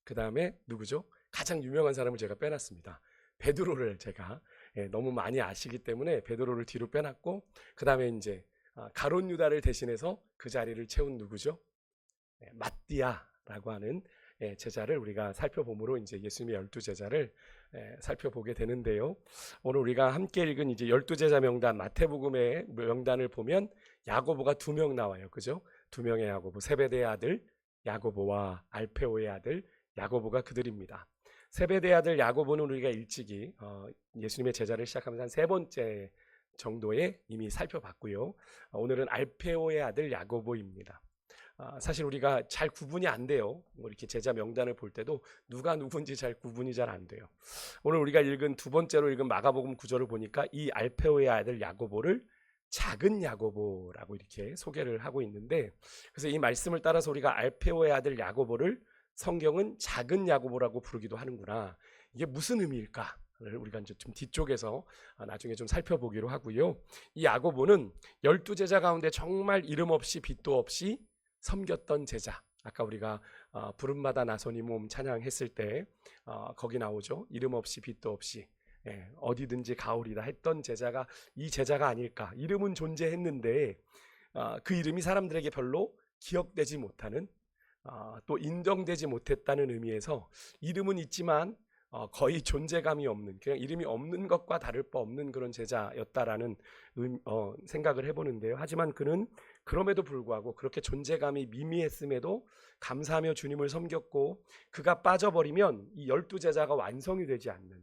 그 다음에 누구죠? 가장 유명한 사람을 제가 빼놨습니다. 베드로를 제가 너무 많이 아시기 때문에 베드로를 뒤로 빼놨고, 그 다음에 이제 가룟 유다를 대신해서 그 자리를 채운 누구죠? 마띠아라고 하는 제자를 우리가 살펴보므로 이제 예수님의 12제자를 살펴보게 되는데요. 오늘 우리가 함께 읽은 이제 12제자 명단, 마태복음의 명단을 보면 야고보가 2명 나와요. 그죠? 2명의 야고보, 세베대의 아들 야고보와 알페오의 아들 야고보가 그들입니다. 세베대의 아들 야고보는 우리가 일찍이 예수님의 제자를 시작하면서 한 3번째 정도에 이미 살펴봤고요. 오늘은 알페오의 아들 야고보입니다. 사실 우리가 잘 구분이 안 돼요. 뭐 이렇게 제자 명단을 볼 때도 누가 누군지 잘 구분이 잘 안 돼요. 오늘 우리가 읽은 2번째로 읽은 마가복음 9절을 보니까 이 알페오의 아들 야고보를 작은 야고보라고 이렇게 소개를 하고 있는데, 그래서 이 말씀을 따라서 우리가 알페오의 아들 야고보를 성경은 작은 야고보라고 부르기도 하는구나. 이게 무슨 의미일까를 우리가 이제 좀 뒤쪽에서 나중에 좀 살펴보기로 하고요. 이 야고보는 12제자 가운데 정말 이름 없이 빛도 없이 섬겼던 제자. 아까 우리가 부름마다 나서니 몸 찬양했을 때 거기 나오죠. 이름 없이 빛도 없이 어디든지 가오리다 했던 제자가 이 제자가 아닐까. 이름은 존재했는데 그 이름이 사람들에게 별로 기억되지 못하는, 또 인정되지 못했다는 의미에서 이름은 있지만 거의 존재감이 없는, 그냥 이름이 없는 것과 다를 바 없는 그런 제자였다라는 생각을 해보는데요. 하지만 그는 그럼에도 불구하고 그렇게 존재감이 미미했음에도 감사하며 주님을 섬겼고, 그가 빠져버리면 이 12제자가 완성이 되지 않는,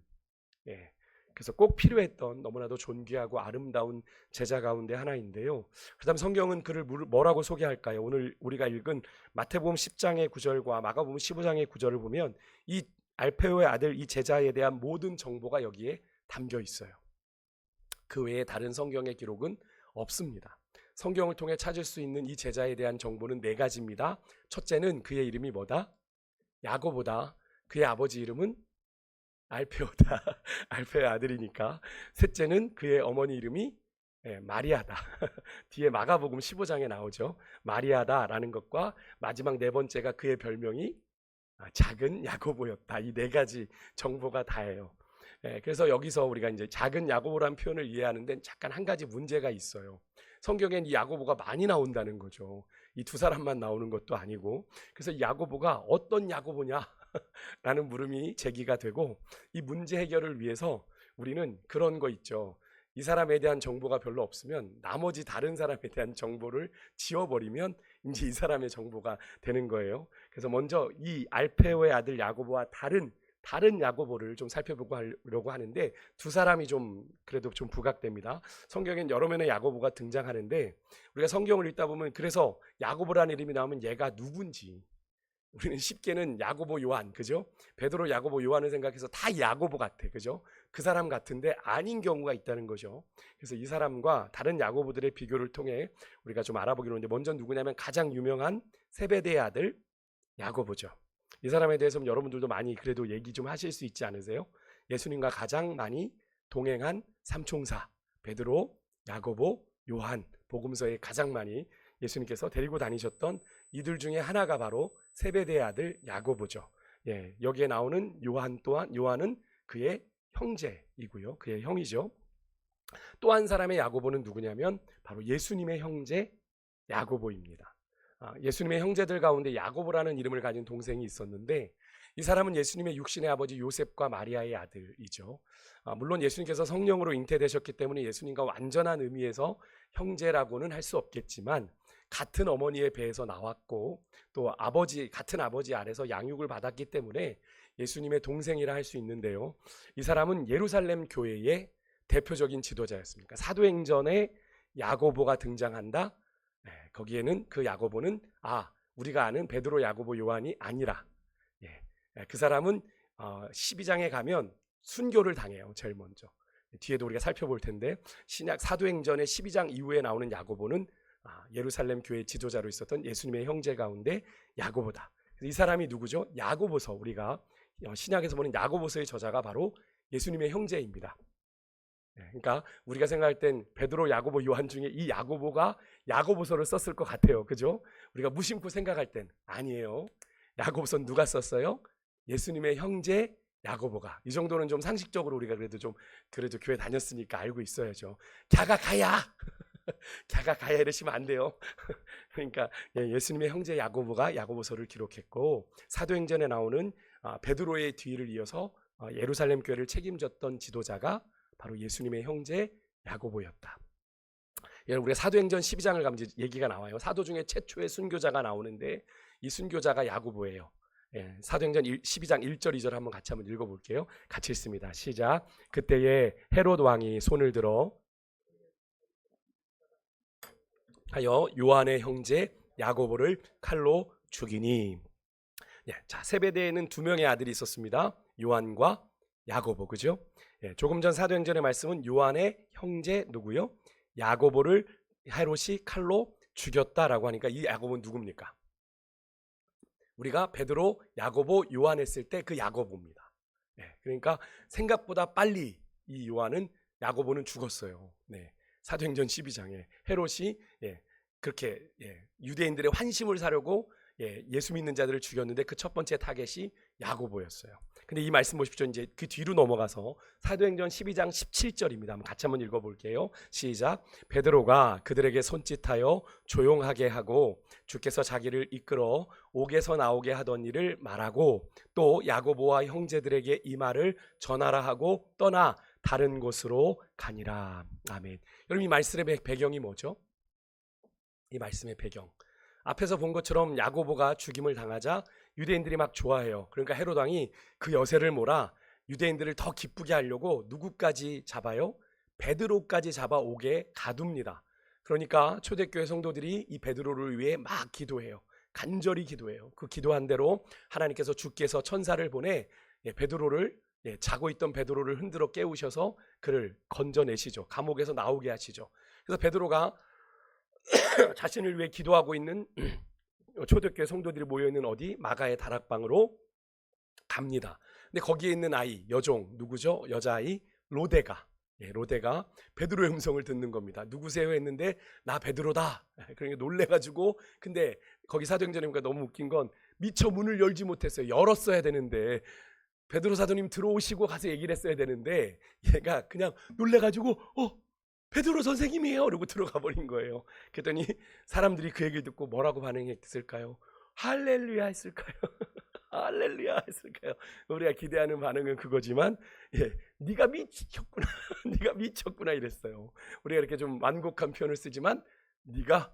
그래서 꼭 필요했던 너무나도 존귀하고 아름다운 제자 가운데 하나인데요. 그 다음 성경은 그를 뭐라고 소개할까요? 오늘 우리가 읽은 마태복음 10장의 9절과 마가복음 15장의 9절을 보면 이 알페오의 아들 이 제자에 대한 모든 정보가 여기에 담겨 있어요. 그 외에 다른 성경의 기록은 없습니다. 성경을 통해 찾을 수 있는 이 제자에 대한 정보는 4가지입니다. 첫째는 그의 이름이 뭐다? 야고보다. 그의 아버지 이름은 알페오다. 알페오의 아들이니까. 셋째는 그의 어머니 이름이 마리아다. 뒤에 마가복음 15장에 나오죠. 마리아다라는 것과 마지막 4번째가 그의 별명이 작은 야고보였다. 이 4가지 정보가 다예요. 그래서 여기서 우리가 이제 작은 야고보라는 표현을 이해하는데 잠깐 한 가지 문제가 있어요. 성경엔 이 야고보가 많이 나온다는 거죠. 이 2사람만 나오는 것도 아니고. 그래서 이 야고보가 어떤 야고보냐? 라는 물음이 제기가 되고, 이 문제 해결을 위해서 우리는 그런 거 있죠. 이 사람에 대한 정보가 별로 없으면 나머지 다른 사람에 대한 정보를 지워버리면 이제 이 사람의 정보가 되는 거예요. 그래서 먼저 이 알페오의 아들 야고보와 다른 야고보를 좀 살펴보고 하려고 하는데, 2사람이 좀 그래도 좀 부각됩니다. 성경엔 여러 면의 야고보가 등장하는데 우리가 성경을 읽다 보면 그래서 야고보라는 이름이 나오면 얘가 누군지 우리는 쉽게는 야고보 요한, 그죠? 베드로 야고보 요한을 생각해서 다 야고보 같아, 그죠? 그 사람 같은데 아닌 경우가 있다는 거죠. 그래서 이 사람과 다른 야고보들의 비교를 통해 우리가 좀 알아보기로 하는데, 먼저 누구냐면 가장 유명한 세베대의 아들 야고보죠. 이 사람에 대해서는 여러분들도 많이 그래도 얘기 좀 하실 수 있지 않으세요? 예수님과 가장 많이 동행한 삼총사 베드로, 야고보, 요한, 복음서에 가장 많이 예수님께서 데리고 다니셨던 이들 중에 하나가 바로 세베대의 아들 야고보죠. 여기에 나오는 요한은 그의 형제이고요. 그의 형이죠. 또 한 사람의 야고보는 누구냐면 바로 예수님의 형제 야고보입니다. 예수님의 형제들 가운데 야고보라는 이름을 가진 동생이 있었는데, 이 사람은 예수님의 육신의 아버지 요셉과 마리아의 아들이죠. 물론 예수님께서 성령으로 잉태되셨기 때문에 예수님과 완전한 의미에서 형제라고는 할 수 없겠지만 같은 어머니의 배에서 나왔고 또 같은 아버지 아래서 양육을 받았기 때문에 예수님의 동생이라 할 수 있는데요. 이 사람은 예루살렘 교회의 대표적인 지도자였습니다. 사도행전에 야고보가 등장한다. 거기에는 그 야고보는 우리가 아는 베드로, 야고보, 요한이 아니라, 그 사람은 12장에 가면 순교를 당해요. 제일 먼저. 뒤에도 우리가 살펴볼 텐데, 신약 사도행전의 12장 이후에 나오는 야고보는 예루살렘 교회 지도자로 있었던 예수님의 형제 가운데 야고보다. 이 사람이 누구죠? 야고보서, 우리가 신약에서 보는 야고보서의 저자가 바로 예수님의 형제입니다. 그러니까 우리가 생각할 땐 베드로, 야고보, 요한 중에 이 야고보가 야고보서를 썼을 것 같아요. 그죠? 우리가 무심코 생각할 땐 아니에요. 야고보서는 누가 썼어요? 예수님의 형제 야고보가, 이 정도는 좀 상식적으로 우리가 그래도 교회 다녔으니까 알고 있어야죠. 갸가 가야 갸가 가야 이러시면 안 돼요. 그러니까 예수님의 형제 야고보가 야고보서를 기록했고, 사도행전에 나오는 베드로의 뒤를 이어서 예루살렘 교회를 책임졌던 지도자가 바로 예수님의 형제 야고보였다. 우리가 사도행전 12장을 가면 얘기가 나와요. 사도 중에 최초의 순교자가 나오는데 이 순교자가 야고보예요. 사도행전 12장 1절 2절 한번 같이 한번 읽어볼게요. 같이 읽습니다. 시작. 그때에 헤롯 왕이 손을 들어 하여 요한의 형제 야고보를 칼로 죽이니. 자, 세베대에는 두 명의 아들이 있었습니다. 요한과 야고보, 그죠? 조금 전 사도행전의 말씀은 요한의 형제 누구요? 야고보를 헤롯이 칼로 죽였다라고 하니까 이 야고보는 누굽니까? 우리가 베드로, 야고보, 요한 했을 때 그 야고보입니다. 그러니까 생각보다 빨리 이 요한은, 야고보는 죽었어요. 사도행전 12장에 헤롯이 그렇게 유대인들의 환심을 사려고 예수 믿는 자들을 죽였는데 그 첫 번째 타겟이 야고보였어요. 근데 이 말씀 보십시오. 이제 그 뒤로 넘어가서 사도행전 12장 17절입니다. 같이 한번 읽어볼게요. 시작. 베드로가 그들에게 손짓하여 조용하게 하고 주께서 자기를 이끌어 옥에서 나오게 하던 일을 말하고 또 야고보와 형제들에게 이 말을 전하라 하고 떠나 다른 곳으로 가니라. 아멘. 여러분, 이 말씀의 배경이 뭐죠? 이 말씀의 배경, 앞에서 본 것처럼 야고보가 죽임을 당하자 유대인들이 막 좋아해요. 그러니까 헤롯 왕이 그 여세를 몰아 유대인들을 더 기쁘게 하려고 누구까지 잡아요? 베드로까지 잡아 옥에 가둡니다. 그러니까 초대교회 성도들이 이 베드로를 위해 막 기도해요. 간절히 기도해요. 그 기도한 대로 하나님께서 주께서 천사를 보내 베드로를, 자고 있던 베드로를 흔들어 깨우셔서 그를 건져내시죠. 감옥에서 나오게 하시죠. 그래서 베드로가 자신을 위해 기도하고 있는 초대교회 성도들이 모여있는 어디? 마가의 다락방으로 갑니다. 근데 거기에 있는 아이, 여종 누구죠? 여자아이 로데가, 로데가 베드로의 음성을 듣는 겁니다. 누구세요? 했는데 나 베드로다. 그러니까 놀래가지고, 근데 거기 사도행전에 보니까 너무 웃긴 건 미처 문을 열지 못했어요. 열었어야 되는데, 베드로 사도님 들어오시고 가서 얘기를 했어야 되는데 얘가 그냥 놀래가지고 베드로 선생님이에요 이러고 들어가 버린 거예요. 그랬더니 사람들이 그 얘기를 듣고 뭐라고 반응했을까요? 할렐루야 했을까요? 할렐루야 했을까요? 우리가 기대하는 반응은 그거지만 네가 미쳤구나 네가 미쳤구나 이랬어요. 우리가 이렇게 좀 완곡한 표현을 쓰지만 네가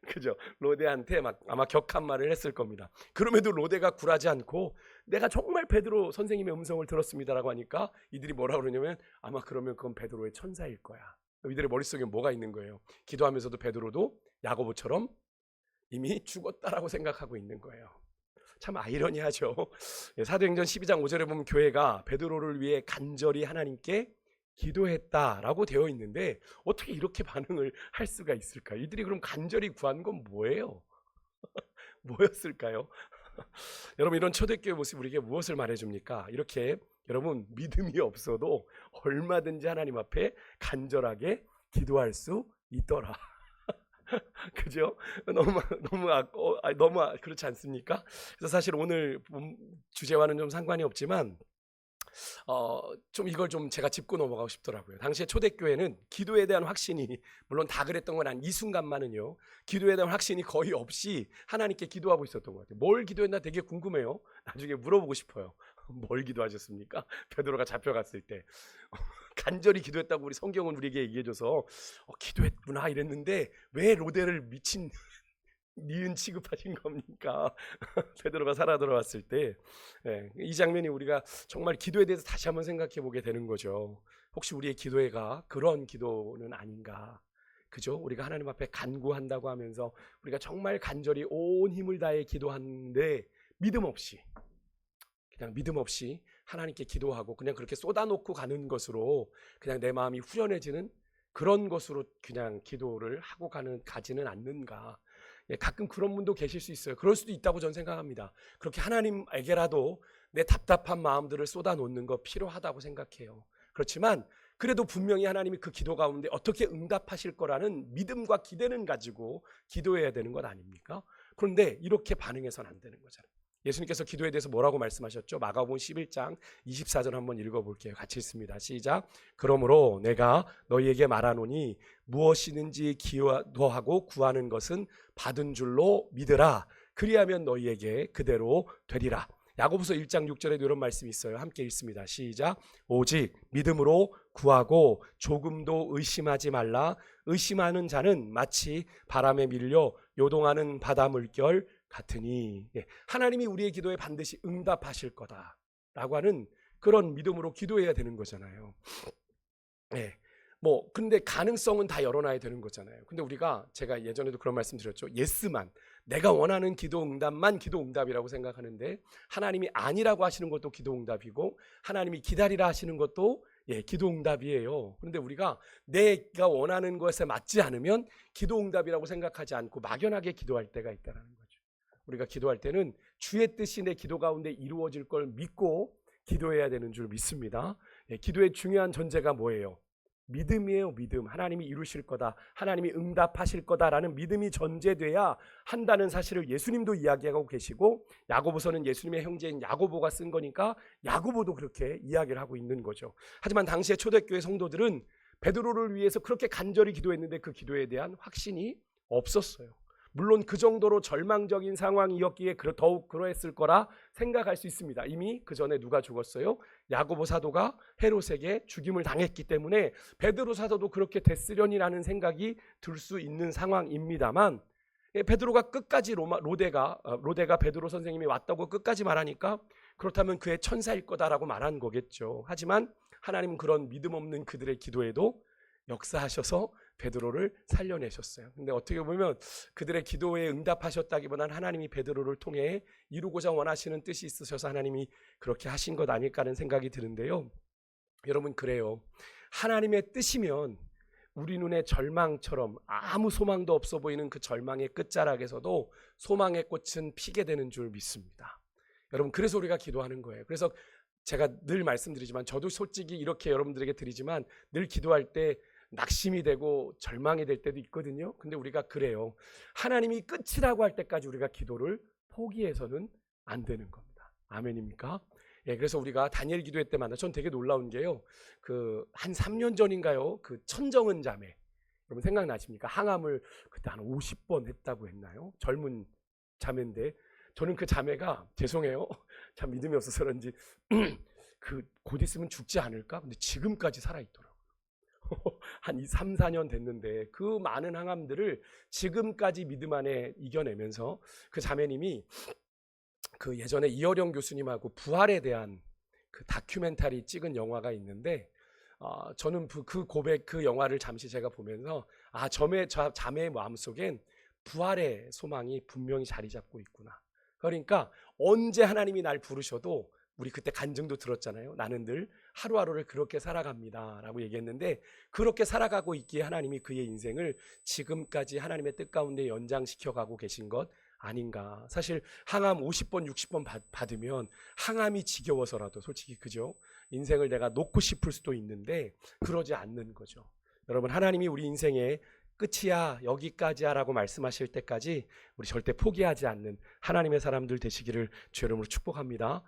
그죠? 로데한테 아마 격한 말을 했을 겁니다. 그럼에도 로데가 굴하지 않고 내가 정말 베드로 선생님의 음성을 들었습니다라고 하니까 이들이 뭐라고 그러냐면 아마 그러면 그건 베드로의 천사일 거야. 이들의 머릿속에 뭐가 있는 거예요? 기도하면서도 베드로도 야고보처럼 이미 죽었다라고 생각하고 있는 거예요. 참 아이러니하죠. 사도행전 12장 5절에 보면 교회가 베드로를 위해 간절히 하나님께 기도했다라고 되어 있는데 어떻게 이렇게 반응을 할 수가 있을까? 이들이 그럼 간절히 구한 건 뭐예요? 뭐였을까요? 여러분, 이런 초대교회 모습이 우리에게 무엇을 말해줍니까? 이렇게 여러분 믿음이 없어도 얼마든지 하나님 앞에 간절하게 기도할 수 있더라. 그죠? 너무 그렇지 않습니까? 그래서 사실 오늘 주제와는 좀 상관이 없지만 좀 이걸 좀 제가 짚고 넘어가고 싶더라고요. 당시에 초대교회는 기도에 대한 확신이, 물론 다 그랬던 건 아닌 이 순간만은요, 기도에 대한 확신이 거의 없이 하나님께 기도하고 있었던 것 같아요. 뭘 기도했나 되게 궁금해요. 나중에 물어보고 싶어요. 뭘 기도하셨습니까? 베드로가 잡혀갔을 때 간절히 기도했다고 우리 성경은 우리에게 얘기해줘서 기도했구나 이랬는데 왜 로데를 미친 니은 취급하신 겁니까? 베드로가 살아 돌아왔을 때 이 장면이 우리가 정말 기도에 대해서 다시 한번 생각해 보게 되는 거죠. 혹시 우리의 기도회가 그런 기도는 아닌가? 그죠? 우리가 하나님 앞에 간구한다고 하면서 우리가 정말 간절히 온 힘을 다해 기도하는데 믿음 없이, 그냥 믿음 없이 하나님께 기도하고 그냥 그렇게 쏟아놓고 가는 것으로 그냥 내 마음이 후련해지는 그런 것으로 그냥 기도를 하고 가지는 않는가? 가끔 그런 분도 계실 수 있어요. 그럴 수도 있다고 저는 생각합니다. 그렇게 하나님에게라도 내 답답한 마음들을 쏟아놓는 거 필요하다고 생각해요. 그렇지만 그래도 분명히 하나님이 그 기도 가운데 어떻게 응답하실 거라는 믿음과 기대는 가지고 기도해야 되는 것 아닙니까? 그런데 이렇게 반응해서는 안 되는 거잖아요. 예수님께서 기도에 대해서 뭐라고 말씀하셨죠? 마가복음 11장 24절 한번 읽어볼게요. 같이 읽습니다. 시작. 그러므로 내가 너희에게 말하노니 무엇이든지 기도하고 구하는 것은 받은 줄로 믿으라. 그리하면 너희에게 그대로 되리라. 야고보서 1장 6절에도 이런 말씀이 있어요. 함께 읽습니다. 시작. 오직 믿음으로 구하고 조금도 의심하지 말라. 의심하는 자는 마치 바람에 밀려 요동하는 바다 물결 같으니. 하나님이 우리의 기도에 반드시 응답하실 거다라고 하는 그런 믿음으로 기도해야 되는 거잖아요. 근데 가능성은 다 열어놔야 되는 거잖아요. 근데 제가 예전에도 그런 말씀 드렸죠. 예스만, 내가 원하는 기도 응답만 기도 응답이라고 생각하는데, 하나님이 아니라고 하시는 것도 기도 응답이고, 하나님이 기다리라 하시는 것도 기도 응답이에요. 그런데 우리가 내가 원하는 것에 맞지 않으면 기도 응답이라고 생각하지 않고 막연하게 기도할 때가 있다는 거죠. 우리가 기도할 때는 주의 뜻이 내 기도 가운데 이루어질 걸 믿고 기도해야 되는 줄 믿습니다. 기도의 중요한 전제가 뭐예요? 믿음이에요. 믿음. 하나님이 이루실 거다, 하나님이 응답하실 거다라는 믿음이 전제돼야 한다는 사실을 예수님도 이야기하고 계시고, 야고보서는 예수님의 형제인 야고보가 쓴 거니까 야고보도 그렇게 이야기를 하고 있는 거죠. 하지만 당시의 초대교회 성도들은 베드로를 위해서 그렇게 간절히 기도했는데 그 기도에 대한 확신이 없었어요. 물론 그 정도로 절망적인 상황이었기에 더욱 그러했을 거라 생각할 수 있습니다. 이미 그 전에 누가 죽었어요? 야고보 사도가 헤롯에게 죽임을 당했기 때문에 베드로 사도도 그렇게 됐으려니라는 생각이 들 수 있는 상황입니다만, 베드로가 끝까지 로데가 베드로 선생님이 왔다고 끝까지 말하니까 그렇다면 그의 천사일 거다라고 말한 거겠죠. 하지만 하나님은 그런 믿음 없는 그들의 기도에도 역사하셔서 베드로를 살려내셨어요. 근데 어떻게 보면 그들의 기도에 응답하셨다기보다는 하나님이 베드로를 통해 이루고자 원하시는 뜻이 있으셔서 하나님이 그렇게 하신 것 아닐까 하는 생각이 드는데요. 여러분, 그래요. 하나님의 뜻이면 우리 눈에 절망처럼 아무 소망도 없어 보이는 그 절망의 끝자락에서도 소망의 꽃은 피게 되는 줄 믿습니다. 여러분, 그래서 우리가 기도하는 거예요. 그래서 제가 늘 말씀드리지만, 저도 솔직히 이렇게 여러분들에게 드리지만 늘 기도할 때 낙심이 되고 절망이 될 때도 있거든요. 근데 우리가 그래요. 하나님이 끝이라고 할 때까지 우리가 기도를 포기해서는 안 되는 겁니다. 아멘입니까? 그래서 우리가 다니엘 기도회 때마다 전 되게 놀라운 게요. 한 3년 전인가요? 천정은 자매. 여러분 생각나십니까? 항암을 그때 한 50번 했다고 했나요? 젊은 자매인데, 저는 그 자매가, 죄송해요, 참 믿음이 없어서 그런지 곧 있으면 죽지 않을까? 근데 지금까지 살아있더라고요. 한 3, 4년 됐는데 그 많은 항암들을 지금까지 믿음 안에 이겨내면서, 그 자매님이 예전에 이어령 교수님하고 부활에 대한 다큐멘터리 찍은 영화가 있는데, 저는 그 영화를 잠시 제가 보면서 자매의 마음속엔 부활의 소망이 분명히 자리 잡고 있구나. 그러니까 언제 하나님이 날 부르셔도, 우리 그때 간증도 들었잖아요. 나는 늘 하루하루를 그렇게 살아갑니다 라고 얘기했는데, 그렇게 살아가고 있기에 하나님이 그의 인생을 지금까지 하나님의 뜻 가운데 연장시켜가고 계신 것 아닌가. 사실 항암 50번 60번 받으면 항암이 지겨워서라도 솔직히, 그죠? 인생을 내가 놓고 싶을 수도 있는데 그러지 않는 거죠. 여러분, 하나님이 우리 인생의 끝이야, 여기까지야 라고 말씀하실 때까지 우리 절대 포기하지 않는 하나님의 사람들 되시기를 주 이름으로 축복합니다.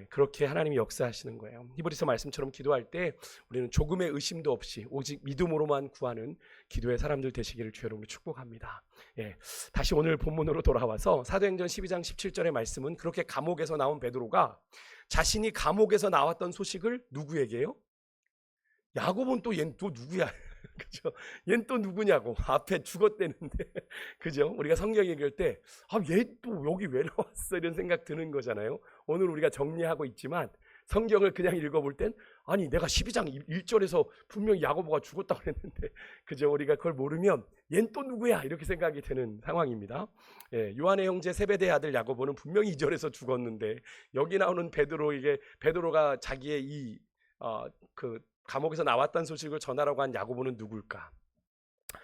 그렇게 하나님이 역사하시는 거예요. 히브리서 말씀처럼 기도할 때 우리는 조금의 의심도 없이 오직 믿음으로만 구하는 기도의 사람들 되시기를 주 이름으로 축복합니다. 다시 오늘 본문으로 돌아와서 사도행전 12장 17절의 말씀은, 그렇게 감옥에서 나온 베드로가 자신이 감옥에서 나왔던 소식을 누구에게요? 야고보는 또 얜 또 누구야? 그죠? 얜 또 누구냐고. 앞에 죽었대는데. 그죠? 우리가 성경 읽을 때, 얘 또 여기 왜 나왔어? 이런 생각 드는 거잖아요. 오늘 우리가 정리하고 있지만 성경을 그냥 읽어볼 땐, 아니 내가 12장 1절에서 분명히 야고보가 죽었다고 그랬는데, 그죠? 우리가 그걸 모르면 얜 또 누구야? 이렇게 생각이 드는 상황입니다. 요한의 형제 세베대의 아들 야고보는 분명히 2절에서 죽었는데, 여기 나오는 베드로가 자기의 감옥에서 나왔다는 소식을 전하라고 한 야고보는 누굴까?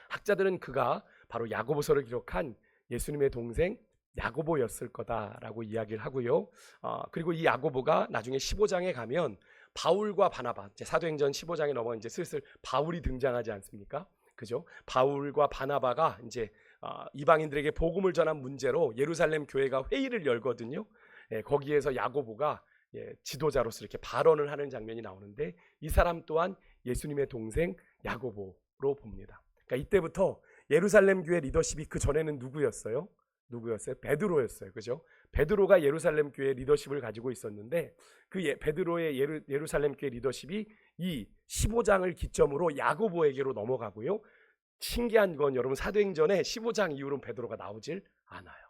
학자들은 그가 바로 야고보서를 기록한 예수님의 동생 야고보였을 거다라고 이야기를 하고요. 그리고 이 야고보가 나중에 15장에 가면 바울과 바나바, 이제 사도행전 15장에 넘어 이제 슬슬 바울이 등장하지 않습니까? 그죠? 바울과 바나바가 이제 이방인들에게 복음을 전한 문제로 예루살렘 교회가 회의를 열거든요. 거기에서 야고보가 지도자로서 이렇게 발언을 하는 장면이 나오는데 이 사람 또한 예수님의 동생 야고보로 봅니다. 그러니까 이때부터 예루살렘 교회 리더십이 그 전에는 누구였어요? 베드로였어요. 그죠? 베드로가 예루살렘 교회 리더십을 가지고 있었는데 그 베드로의 예루살렘 교회 리더십이 이 15장을 기점으로 야고보에게로 넘어가고요. 신기한 건 여러분 사도행전에 15장 이후로는 베드로가 나오질 않아요.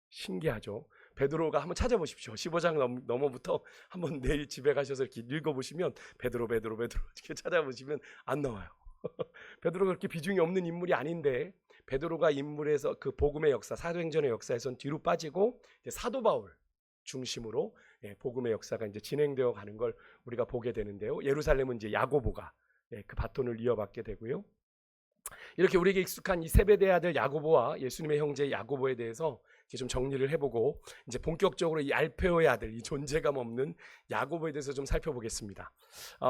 신기하죠? 베드로가 한번 찾아보십시오. 15장 넘어부터 한번 내일 집에 가셔서 이렇게 읽어보시면 베드로 이렇게 찾아보시면 안 나와요. 베드로가 그렇게 비중이 없는 인물이 아닌데 베드로가 인물에서 그 복음의 역사, 사도행전의 역사에선 뒤로 빠지고 이제 사도 바울 중심으로 복음의 역사가 이제 진행되어 가는 걸 우리가 보게 되는데요. 예루살렘은 이제 야고보가 그 바톤을 이어받게 되고요. 이렇게 우리에게 익숙한 이 세베대 아들 야고보와 예수님의 형제 야고보에 대해서 좀 정리를 해보고 이제 본격적으로 이 알페오의 아들, 이 존재감 없는 야고보에 대해서 좀 살펴보겠습니다.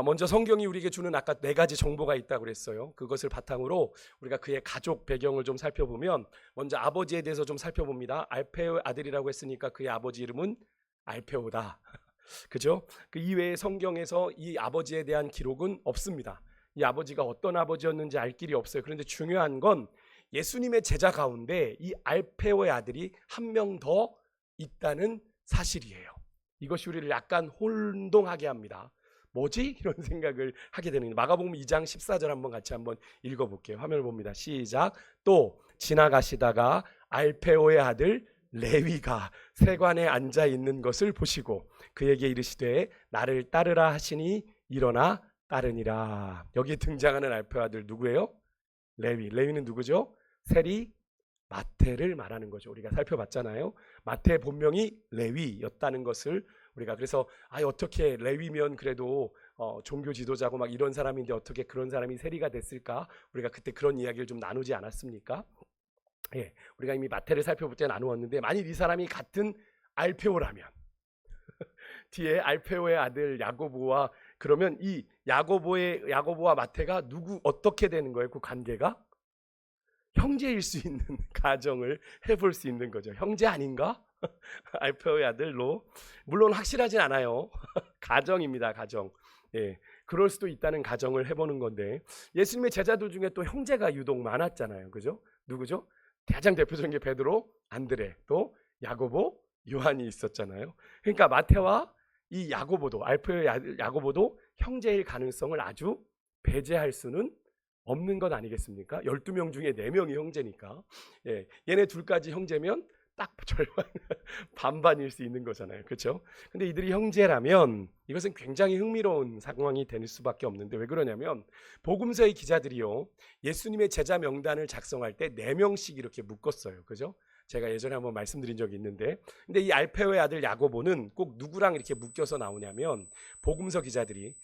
먼저 성경이 우리에게 주는 아까 4가지 정보가 있다고 그랬어요. 그것을 바탕으로 우리가 그의 가족 배경을 좀 살펴보면 먼저 아버지에 대해서 좀 살펴봅니다. 알페오의 아들이라고 했으니까 그의 아버지 이름은 알페오다. 그죠? 그 이외에 성경에서 이 아버지에 대한 기록은 없습니다. 이 아버지가 어떤 아버지였는지 알 길이 없어요. 그런데 중요한 건 예수님의 제자 가운데 이 알페오의 아들이 한 명 더 있다는 사실이에요. 이것이 우리를 약간 혼동하게 합니다. 뭐지? 이런 생각을 하게 되는 마가복음 2장 14절 한번 같이 한번 읽어볼게요. 화면을 봅니다. 시작. 또 지나가시다가 알페오의 아들 레위가 세관에 앉아 있는 것을 보시고 그에게 이르시되 나를 따르라 하시니 일어나 따르니라. 여기 등장하는 알페오 아들 누구예요? 레위는 누구죠? 세리 마태를 말하는 거죠. 우리가 살펴봤잖아요. 마태의 본명이 레위였다는 것을 우리가 그래서 어떻게 레위면 그래도 종교 지도자고 막 이런 사람인데 어떻게 그런 사람이 세리가 됐을까? 우리가 그때 그런 이야기를 좀 나누지 않았습니까? 우리가 이미 마태를 살펴볼 때 나누었는데 만일 이 사람이 같은 알페오라면 뒤에 알페오의 아들 야고보와 그러면 이 야고보와 마태가 어떻게 되는 거예요? 그 관계가 형제일 수 있는 가정을 해볼 수 있는 거죠. 형제 아닌가? 알페오의 아들로 물론 확실하진 않아요. 가정입니다. 가정. 그럴 수도 있다는 가정을 해보는 건데 예수님의 제자들 중에 또 형제가 유독 많았잖아요. 그죠? 누구죠? 가장 대표적인 게 베드로, 안드레, 또 야고보, 요한이 있었잖아요. 그러니까 마태와 이 야고보도 알페오의 아들 야고보도 형제일 가능성을 아주 배제할 수는 없는 것 아니겠습니까? 12명 중에 4명이 형제니까 얘네 둘까지 형제면 딱 절반 반반일 수 있는 거잖아요. 그렇죠? 근데 이들이 형제라면 이것은 굉장히 흥미로운 상황이 될 수밖에 없는데 왜 그러냐면 복음서의 기자들이요 예수님의 제자 명단을 작성할 때 4명씩 이렇게 묶었어요. 그죠? 제가 예전에 한번 말씀드린 적이 있는데 근데 이 알페오의 아들 야고보는 꼭 누구랑 이렇게 묶여서 나오냐면 복음서 기자들이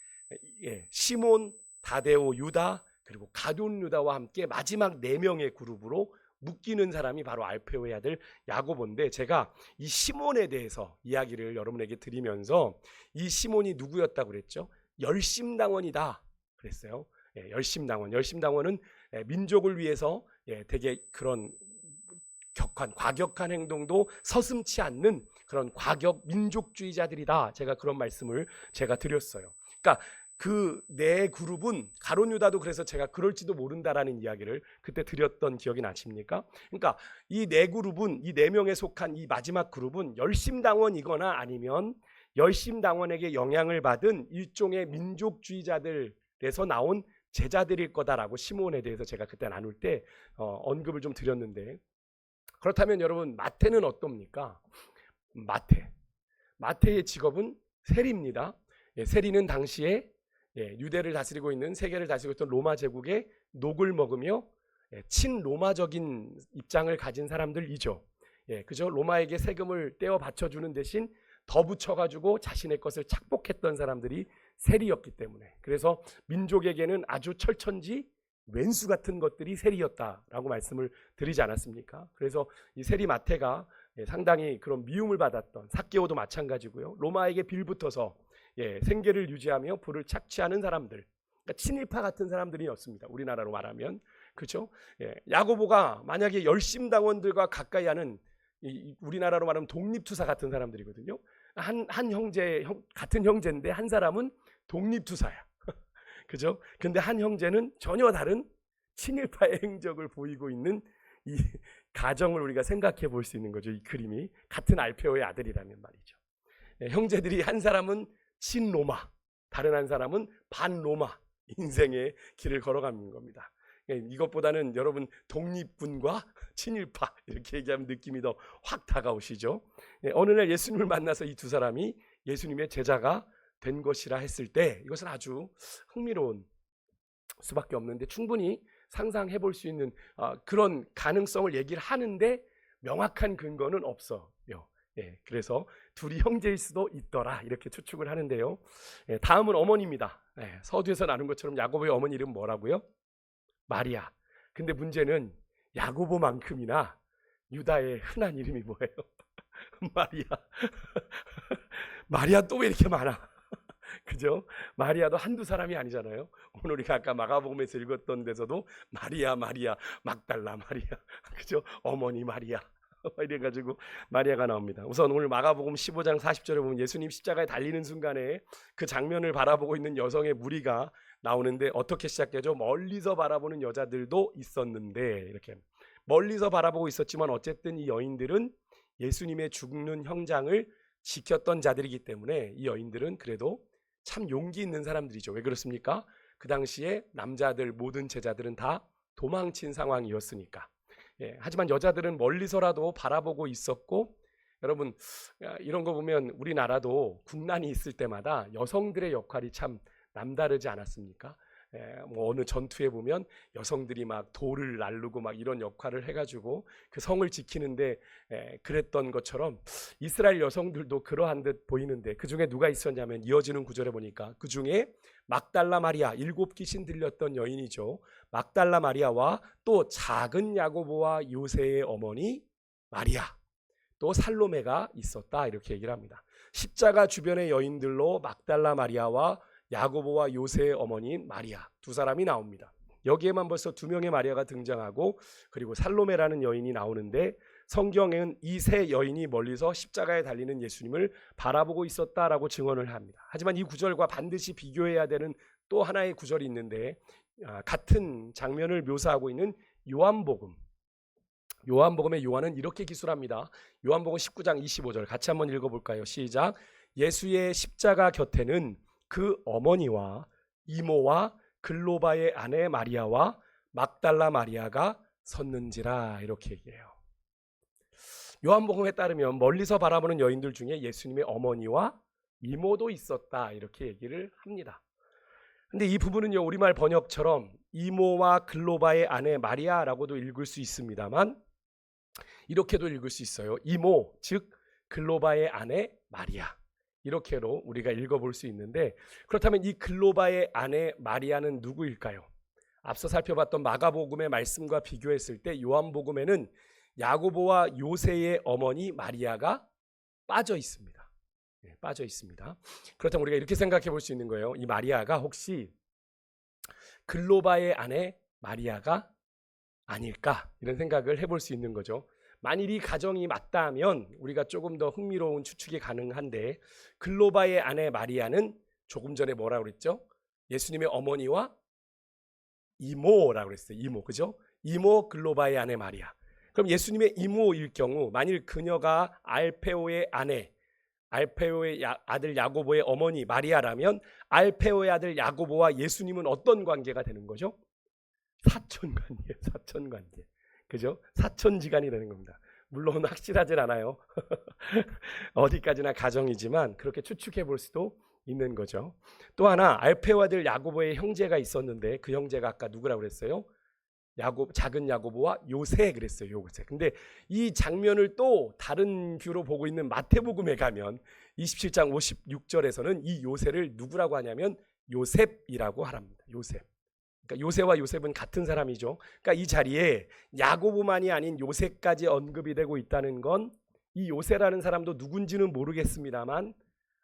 시몬, 다데오, 유다 그리고 가룟 유다와 함께 마지막 4명의 그룹으로 묶이는 사람이 바로 알페오의 아들 야고보인데 제가 이 시몬에 대해서 이야기를 여러분에게 드리면서 이 시몬이 누구였다고 그랬죠? 열심당원이다 그랬어요. 열심당원은 민족을 위해서 되게 그런 과격한 행동도 서슴지 않는 그런 과격 민족주의자들이다. 제가 그런 말씀을 제가 드렸어요. 그러니까 그 네 그룹은 가룟 유다도 그래서 제가 그럴지도 모른다라는 이야기를 그때 드렸던 기억이 나십니까? 그러니까 이 네 그룹은 이 4명에 속한 이 마지막 그룹은 열심당원이거나 아니면 열심당원에게 영향을 받은 일종의 민족주의자들에서 나온 제자들일 거다라고 시몬에 대해서 제가 그때 나눌 때 언급을 좀 드렸는데 그렇다면 여러분 마태는 어떻습니까? 마태의 직업은 세리입니다. 세리는 당시에 유대를 다스리고 있는 세계를 다스리고 있던 로마 제국의 녹을 먹으며 친로마적인 입장을 가진 사람들이죠. 그죠? 로마에게 세금을 떼어 바쳐주는 대신 더 붙여가지고 자신의 것을 착복했던 사람들이 세리였기 때문에 그래서 민족에게는 아주 철천지 왼수 같은 것들이 세리였다라고 말씀을 드리지 않았습니까? 그래서 이 세리 마태가 상당히 그런 미움을 받았던 삭개오도 마찬가지고요. 로마에게 빌붙어서 생계를 유지하며 부를 착취하는 사람들, 그러니까 친일파 같은 사람들이었습니다. 우리나라로 말하면 그렇죠? 야고보가 만약에 열심당원들과 가까이 하는 우리나라로 말하면 독립투사 같은 사람들이거든요. 같은 형제인데 한 사람은 독립투사야. 그죠? 근데 한 형제는 전혀 다른 친일파의 행적을 보이고 있는 이 가정을 우리가 생각해 볼 수 있는 거죠. 이 그림이 같은 알페오의 아들이라면 말이죠. 형제들이 한 사람은 친로마, 다른 한 사람은 반로마 인생의 길을 걸어가는 겁니다. 이것보다는 여러분 독립군과 친일파 이렇게 얘기하면 느낌이 더 확 다가오시죠. 어느 날 예수님을 만나서 이 두 사람이 예수님의 제자가 된 것이라 했을 때 이것은 아주 흥미로운 수밖에 없는데 충분히 상상해 볼 수 있는 그런 가능성을 얘기를 하는데 명확한 근거는 없어요. 그래서 둘이 형제일 수도 있더라 이렇게 추측을 하는데요. 다음은 어머니입니다. 서두에서 나눈 것처럼 야고보의 어머니 이름 뭐라고요? 마리아. 근데 문제는 야고보만큼이나 유다의 흔한 이름이 뭐예요? 마리아. 마리아 또 왜 이렇게 많아? 그죠? 마리아도 한두 사람이 아니잖아요. 오늘 우리가 아까 마가복음에서 읽었던 데서도 마리아, 막달라 마리아, 그죠? 어머니 마리아 이래가지고 마리아가 나옵니다. 우선 오늘 마가복음 15장 40절에 보면 예수님 십자가에 달리는 순간에 그 장면을 바라보고 있는 여성의 무리가 나오는데 어떻게 시작되죠? 멀리서 바라보는 여자들도 있었는데 이렇게 멀리서 바라보고 있었지만 어쨌든 이 여인들은 예수님의 죽는 현장을 지켰던 자들이기 때문에 이 여인들은 그래도 참 용기 있는 사람들이죠. 왜 그렇습니까? 그 당시에 남자들 모든 제자들은 다 도망친 상황이었으니까. 하지만 여자들은 멀리서라도 바라보고 있었고 여러분 이런 거 보면 우리나라도 국난이 있을 때마다 여성들의 역할이 참 남다르지 않았습니까? 뭐 어느 전투에 보면 여성들이 막 돌을 날르고 막 이런 역할을 해가지고 그 성을 지키는데 그랬던 것처럼 이스라엘 여성들도 그러한 듯 보이는데 그 중에 누가 있었냐면 이어지는 구절에 보니까 그 중에 막달라 마리아 7 귀신 들렸던 여인이죠. 막달라 마리아와 또 작은 야고보와 요새의 어머니 마리아 또 살로메가 있었다 이렇게 얘기를 합니다. 십자가 주변의 여인들로 막달라 마리아와 야고보와 요새의 어머니인 마리아 두 사람이 나옵니다. 여기에만 벌써 2명의 마리아가 등장하고 그리고 살로메라는 여인이 나오는데 성경에는 이 세 여인이 멀리서 십자가에 달리는 예수님을 바라보고 있었다라고 증언을 합니다. 하지만 이 구절과 반드시 비교해야 되는 또 하나의 구절이 있는데 같은 장면을 묘사하고 있는 요한복음의 요한은 이렇게 기술합니다. 요한복음 19장 25절 같이 한번 읽어볼까요? 시작. 예수의 십자가 곁에는 그 어머니와 이모와 글로바의 아내 마리아와 막달라 마리아가 섰는지라 이렇게 얘기해요. 요한복음에 따르면 멀리서 바라보는 여인들 중에 예수님의 어머니와 이모도 있었다 이렇게 얘기를 합니다. 근데 이 부분은요 우리말 번역처럼 이모와 글로바의 아내 마리아라고도 읽을 수 있습니다만 이렇게도 읽을 수 있어요. 이모 즉 글로바의 아내 마리아 이렇게로 우리가 읽어볼 수 있는데 그렇다면 이 글로바의 아내 마리아는 누구일까요? 앞서 살펴봤던 마가복음의 말씀과 비교했을 때 요한복음에는 야고보와 요새의 어머니 마리아가 빠져 있습니다. 빠져 있습니다. 그렇다면 우리가 이렇게 생각해 볼 수 있는 거예요. 이 마리아가 혹시 글로바의 아내 마리아가 아닐까 이런 생각을 해볼 수 있는 거죠. 만일 이 가정이 맞다면 우리가 조금 더 흥미로운 추측이 가능한데 글로바의 아내 마리아는 조금 전에 뭐라고 그랬죠? 예수님의 어머니와 이모라고 그랬어요. 이모, 그죠? 이모 글로바의 아내 마리아. 그럼 예수님의 이모일 경우 만일 그녀가 알페오의 아내, 알페오의 아들 야고보의 어머니 마리아라면 알페오의 아들 야고보와 예수님은 어떤 관계가 되는 거죠? 사촌관계, 사촌관계. 그죠? 사촌지간이 되는 겁니다. 물론 확실하진 않아요. 어디까지나 가정이지만 그렇게 추측해 볼 수도 있는 거죠. 또 하나 알페오 아들 야고보의 형제가 있었는데 그 형제가 아까 누구라고 그랬어요? 작은 야고보와 요새 그랬어요. 요새. 근데 이 장면을 또 다른 뷰로 보고 있는 마태복음에 가면 27장 56절에서는 이 요새를 누구라고 하냐면 요셉이라고 하랍니다. 요셉. 그러니까 요새와 요셉은 같은 사람이죠. 그러니까 이 자리에 야고보만이 아닌 요셉까지 언급이 되고 있다는 건 이 요새라는 사람도 누군지는 모르겠습니다만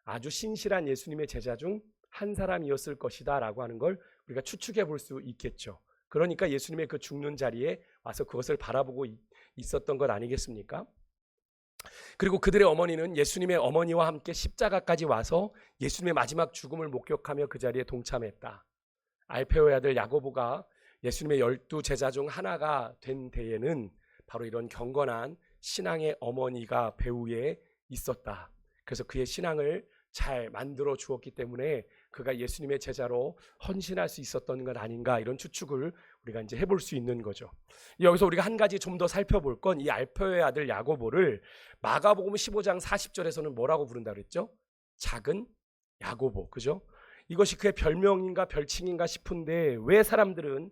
아주 신실한 예수님의 제자 중 한 사람이었을 것이다 라고 하는 걸 우리가 추측해 볼 수 있겠죠. 그러니까 예수님의 그 죽는 자리에 와서 그것을 바라보고 있었던 것 아니겠습니까? 그리고 그들의 어머니는 예수님의 어머니와 함께 십자가까지 와서 예수님의 마지막 죽음을 목격하며 그 자리에 동참했다. 알페오의 아들 야고보가 예수님의 12제자 중 하나가 된 때에는 바로 이런 경건한 신앙의 어머니가 배후에 있었다. 그래서 그의 신앙을 잘 만들어 주었기 때문에 그가 예수님의 제자로 헌신할 수 있었던 것 아닌가, 이런 추측을 우리가 이제 해볼 수 있는 거죠. 여기서 우리가 한 가지 좀 더 살펴볼 건, 이 알페오의 아들 야고보를 마가복음 15장 40절에서는 뭐라고 부른다 그랬죠? 작은 야고보, 그죠? 이것이 그의 별명인가 별칭인가 싶은데 왜 사람들은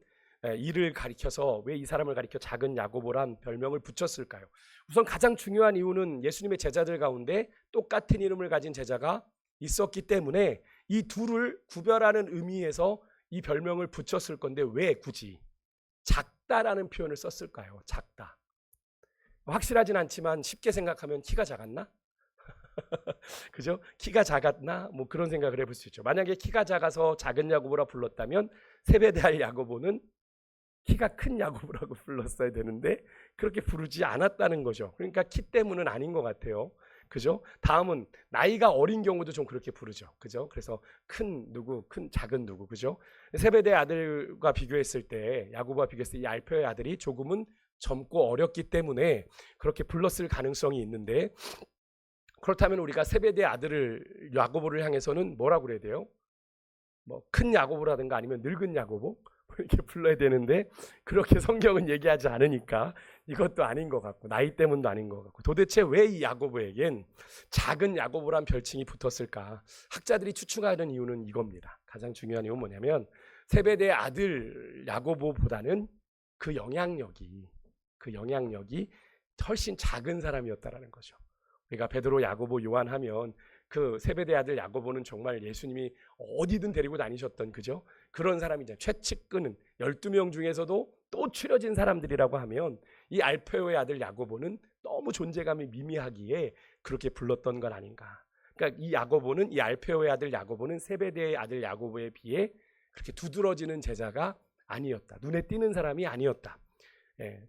이를 가리켜서, 왜 이 사람을 가리켜 작은 야고보란 별명을 붙였을까요? 우선 가장 중요한 이유는 예수님의 제자들 가운데 똑같은 이름을 가진 제자가 있었기 때문에 이 둘을 구별하는 의미에서 이 별명을 붙였을 건데 왜 굳이 작다라는 표현을 썼을까요? 작다. 확실하진 않지만 쉽게 생각하면 키가 작았나? 그죠? 키가 작았나? 뭐 그런 생각을 해볼 수 있죠. 만약에 키가 작아서 작은 야고보라 불렀다면 세베대의 야고보는 키가 큰 야고보라고 불렀어야 되는데 그렇게 부르지 않았다는 거죠. 그러니까 키 때문은 아닌 것 같아요. 그죠? 다음은 나이가 어린 경우도 좀 그렇게 부르죠. 그죠? 그래서 큰 누구, 큰 작은 누구, 그죠? 세베대 아들과 비교했을 때, 야고보와 비교했을 때 이 알페오의 아들이 조금은 젊고 어렸기 때문에 그렇게 불렀을 가능성이 있는데, 그렇다면 우리가 세베대 아들을 야고보를 향해서는 뭐라고 그래야 돼요? 뭐 큰 야고보라든가 아니면 늙은 야고보 이렇게 불러야 되는데 그렇게 성경은 얘기하지 않으니까 이것도 아닌 것 같고, 나이 때문도 아닌 것 같고, 도대체 왜 이 야고보에겐 작은 야고보란 별칭이 붙었을까? 학자들이 추측하는 이유는 이겁니다. 가장 중요한 이유는 뭐냐면 세베대의 아들 야고보보다는 그 영향력이 훨씬 작은 사람이었다라는 거죠. 우리가 베드로, 야고보, 요한 하면 그 세베대 아들 야고보는 정말 예수님이 어디든 데리고 다니셨던, 그죠? 그런 사람이죠. 최측근은 12명 중에서도 또 추려진 사람들이라고 하면 이 알페오의 아들 야고보는 너무 존재감이 미미하기에 그렇게 불렀던 건 아닌가. 그러니까 이 알페오의 아들 야고보는 세베대의 아들 야고보에 비해 그렇게 두드러지는 제자가 아니었다. 눈에 띄는 사람이 아니었다.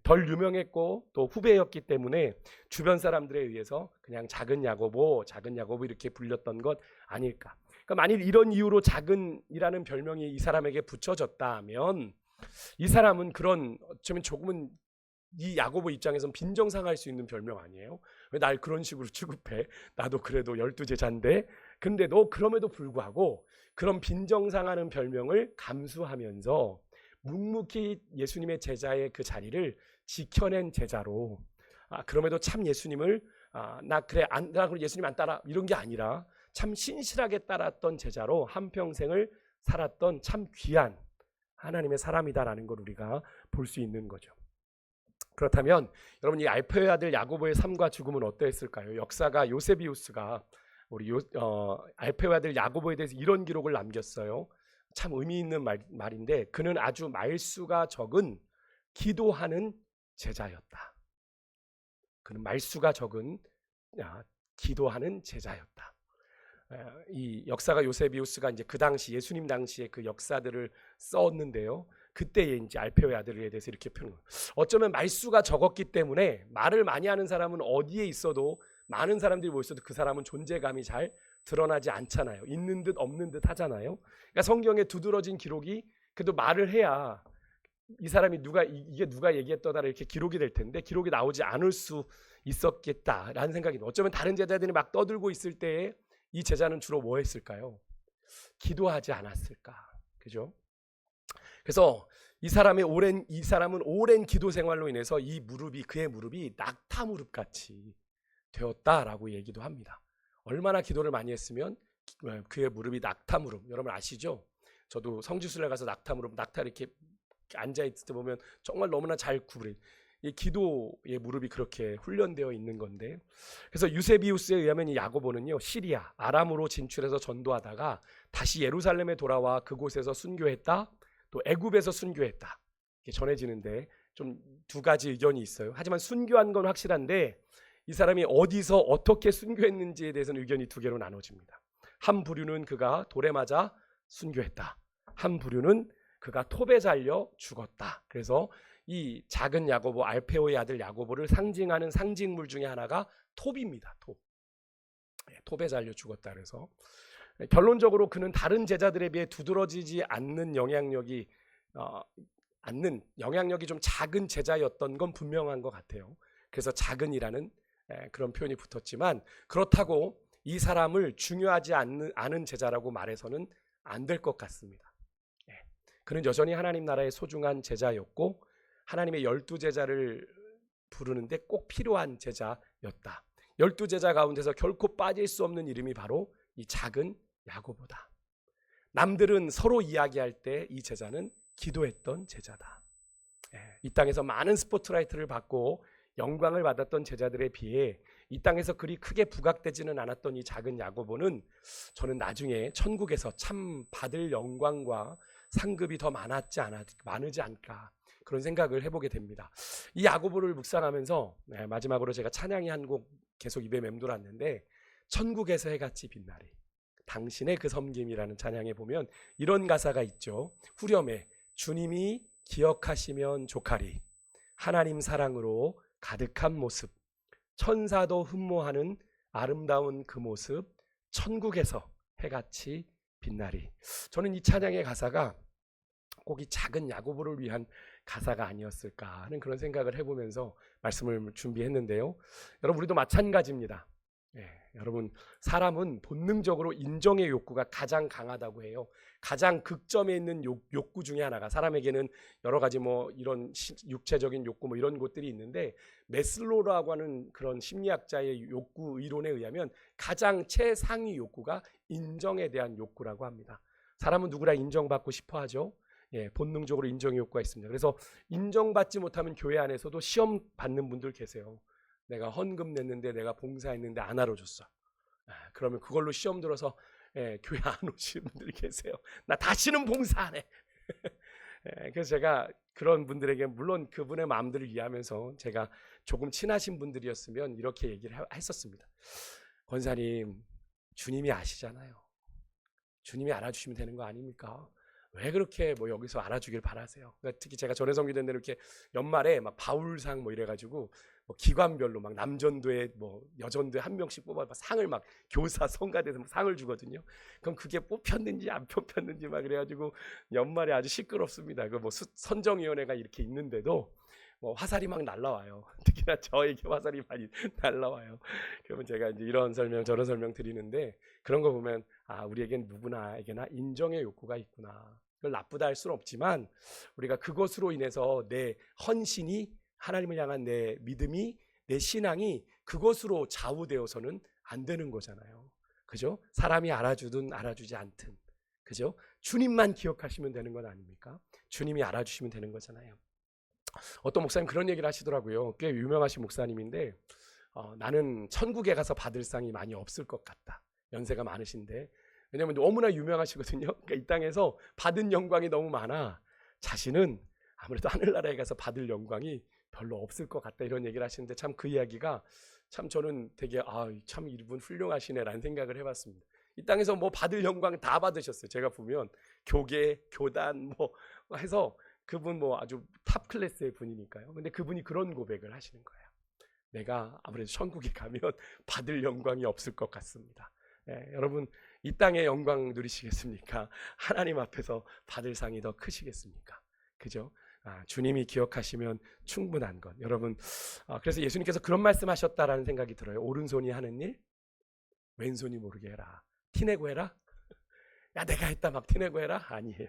덜 유명했고 또 후배였기 때문에 주변 사람들에 의해서 그냥 작은 야고보 이렇게 불렸던 것 아닐까. 그러니까 만일 이런 이유로 작은이라는 별명이 이 사람에게 붙여졌다면 이 사람은 그런, 어쩌면 조금은 이 야고보 입장에서는 빈정상할 수 있는 별명 아니에요? 왜 날 그런 식으로 취급해? 나도 그래도 12제자인데. 근데 너 그럼에도 불구하고 그런 빈정상하는 별명을 감수하면서 묵묵히 예수님의 제자의 그 자리를 지켜낸 제자로, 그럼에도 참 예수님을 나 그럼 예수님 안 따라 이런 게 아니라 참 신실하게 따랐던 제자로 한평생을 살았던 참 귀한 하나님의 사람이다라는 걸 우리가 볼 수 있는 거죠. 그렇다면 여러분, 이 알페오의 아들 야고보의 삶과 죽음은 어떠했을까요? 역사가 요세비우스가 알페오의 아들 야고보에 대해서 이런 기록을 남겼어요. 참 의미 있는 말인데, 그는 아주 말수가 적은 기도하는 제자였다. 그는 말수가 적은 기도하는 제자였다. 이 역사가 요세비우스가 이제 그 당시 예수님 당시에 그 역사들을 썼는데요. 그때에 이제 알페오의 아들에 대해서 이렇게 표현해요. 어쩌면 말수가 적었기 때문에 말을 많이 하는 사람은 어디에 있어도, 많은 사람들이 모였어도 그 사람은 존재감이 잘 드러나지 않잖아요. 있는 듯 없는 듯 하잖아요. 그러니까 성경에 두드러진 기록이 그래도 말을 해야 이 사람이 이게 누가 얘기했더라 이렇게 기록이 될 텐데 기록이 나오지 않을 수 있었겠다라는 생각이 들어요. 어쩌면 다른 제자들이 막 떠들고 있을 때에 이 제자는 주로 뭐 했을까요? 기도하지 않았을까? 그죠? 그래서 이 사람은 오랜 기도 생활로 인해서 그의 무릎이 낙타 무릎 같이 되었다라고 얘기도 합니다. 얼마나 기도를 많이 했으면 그의 무릎이 낙타 무릎, 여러분 아시죠? 저도 성지순례 가서 낙타 이렇게 앉아 있을 때 보면 정말 너무나 잘 구부려. 이 기도의 무릎이 그렇게 훈련되어 있는 건데, 그래서 유세비우스에 의하면 이 야고보는요, 시리아 아람으로 진출해서 전도하다가 다시 예루살렘에 돌아와 그곳에서 순교했다, 또 애굽에서 순교했다, 이렇게 전해지는데 좀 두 가지 의견이 있어요. 하지만 순교한 건 확실한데 이 사람이 어디서 어떻게 순교했는지에 대해서는 의견이 두 개로 나눠집니다. 한 부류는 그가 돌에 맞아 순교했다, 한 부류는 그가 톱에 잘려 죽었다. 그래서 이 작은 야고보, 알페오의 아들 야고보를 상징하는 상징물 중에 하나가 톱입니다. 톱. 톱에 잘려 죽었다 그래서 결론적으로 그는 다른 제자들에 비해 두드러지지 않는 영향력이 좀 작은 제자였던 건 분명한 것 같아요. 그래서 작은이라는 그런 표현이 붙었지만 그렇다고 이 사람을 중요하지 않은 제자라고 말해서는 안 될 것 같습니다. 그는 여전히 하나님 나라의 소중한 제자였고 하나님의 12제자를 부르는데 꼭 필요한 제자였다. 12제자 가운데서 결코 빠질 수 없는 이름이 바로 이 작은 야고보다. 남들은 서로 이야기할 때 이 제자는 기도했던 제자다. 이 땅에서 많은 스포트라이트를 받고 영광을 받았던 제자들에 비해 이 땅에서 그리 크게 부각되지는 않았던 이 작은 야고보는 저는 나중에 천국에서 참 받을 영광과 상급이 더 많지 않을까 그런 생각을 해보게 됩니다. 이 야고보를 묵상하면서 마지막으로 제가 찬양이 한 곡 계속 입에 맴돌았는데 천국에서 해같이 빛나리 당신의 그 섬김이라는 찬양에 보면 이런 가사가 있죠. 후렴에 주님이 기억하시면 좋가리 하나님 사랑으로 가득한 모습 천사도 흠모하는 아름다운 그 모습 천국에서 해같이 빛나리. 저는 이 찬양의 가사가 꼭 이 작은 야고보를 위한 가사가 아니었을까 하는 그런 생각을 해보면서 말씀을 준비했는데요. 여러분 우리도 마찬가지입니다. 여러분 사람은 본능적으로 인정의 욕구가 가장 강하다고 해요. 가장 극점에 있는 욕구 중에 하나가 사람에게는 여러 가지 뭐 이런 육체적인 욕구 뭐 이런 것들이 있는데 메슬로우라고 하는 그런 심리학자의 욕구 이론에 의하면 가장 최상위 욕구가 인정에 대한 욕구라고 합니다. 사람은 누구나 인정받고 싶어 하죠. 본능적으로 인정의 욕구가 있습니다. 그래서 인정받지 못하면 교회 안에서도 시험 받는 분들 계세요. 내가 헌금 냈는데 내가 봉사했는데 안 알아줬어. 그러면 그걸로 시험 들어서 교회 안 오시는 분들이 계세요. 나 다시는 봉사 안 해. 그래서 제가 그런 분들에게 물론 그분의 마음들을 이해하면서 제가 조금 친하신 분들이었으면 이렇게 얘기를 했었습니다. 권사님 주님이 아시잖아요. 주님이 알아주시면 되는 거 아닙니까? 왜 그렇게 뭐 여기서 알아주길 바라세요? 그러니까 특히 제가 전해 섬기던 데는 이렇게 연말에 막 바울상 뭐 이래가지고 뭐 기관별로 막 남전도에 뭐 여전도에 한 명씩 뽑아 상을 막 교사 성가대에서 상을 주거든요. 그럼 그게 뽑혔는지 안 뽑혔는지 막 그래가지고 연말에 아주 시끄럽습니다. 그 뭐 선정위원회가 이렇게 있는데도 뭐 화살이 막 날라와요. 특히나 저에게 화살이 많이 날라와요. 그러면 제가 이제 이런 설명 저런 설명 드리는데 그런 거 보면 아 우리에겐 누구나에게나 인정의 욕구가 있구나. 그걸 나쁘다 할 수는 없지만 우리가 그것으로 인해서 내 헌신이 하나님을 향한 내 믿음이 내 신앙이 그것으로 좌우되어서는 안 되는 거잖아요. 그죠? 사람이 알아주든 알아주지 않든 그죠? 주님만 기억하시면 되는 건 아닙니까? 주님이 알아주시면 되는 거잖아요. 어떤 목사님 그런 얘기를 하시더라고요. 꽤 유명하신 목사님인데 나는 천국에 가서 받을 상이 많이 없을 것 같다. 연세가 많으신데 왜냐하면 너무나 유명하시거든요. 그러니까 이 땅에서 받은 영광이 너무 많아 자신은 아무래도 하늘나라에 가서 받을 영광이 별로 없을 것 같다 이런 얘기를 하시는데 참 그 이야기가 참 저는 되게 참 이분 훌륭하시네라는 생각을 해봤습니다. 이 땅에서 뭐 받을 영광 다 받으셨어요. 제가 보면 교계, 교단 뭐 해서 그분 뭐 아주 탑 클래스의 분이니까요. 근데 그분이 그런 고백을 하시는 거예요. 내가 아무래도 천국에 가면 받을 영광이 없을 것 같습니다. 여러분 이 땅의 영광 누리시겠습니까? 하나님 앞에서 받을 상이 더 크시겠습니까? 그죠? 주님이 기억하시면 충분한 것. 여러분 그래서 예수님께서 그런 말씀하셨다라는 생각이 들어요. 오른손이 하는 일 왼손이 모르게 해라. 티내고 해라? 야 내가 했다 막 티내고 해라? 아니에요.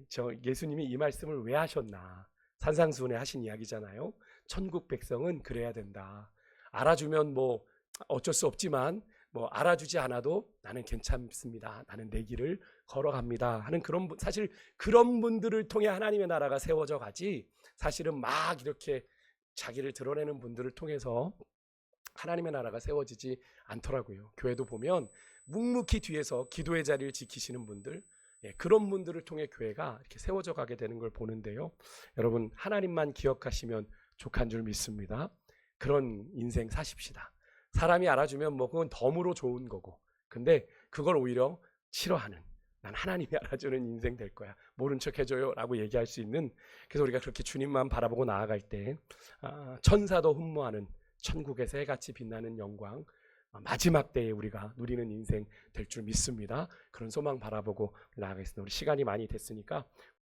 저 예수님이 이 말씀을 왜 하셨나? 산상수훈에 하신 이야기잖아요. 천국 백성은 그래야 된다. 알아주면 뭐 어쩔 수 없지만 뭐 알아주지 않아도 나는 괜찮습니다. 나는 내 길을 걸어갑니다. 하는 그런 사실 그런 분들을 통해 하나님의 나라가 세워져 가지 사실은 막 이렇게 자기를 드러내는 분들을 통해서 하나님의 나라가 세워지지 않더라고요. 교회도 보면 묵묵히 뒤에서 기도의 자리를 지키시는 분들 그런 분들을 통해 교회가 이렇게 세워져 가게 되는 걸 보는데요. 여러분 하나님만 기억하시면 족한 줄 믿습니다. 그런 인생 사십시다. 사람이 알아주면 뭐 그건 덤으로 좋은 거고 근데 그걸 오히려 싫어하는 난 하나님이 알아주는 인생 될 거야. 모른 척 해줘요 라고 얘기할 수 있는 그래서 우리가 그렇게 주님만 바라보고 나아갈 때 천사도 흠모하는 천국에서 해같이 빛나는 영광, 마지막 때에 우리가 누리는 인생 될 줄 믿습니다. 그런 소망 바라보고 나아가겠습니다. 우리 시간이 많이 됐으니까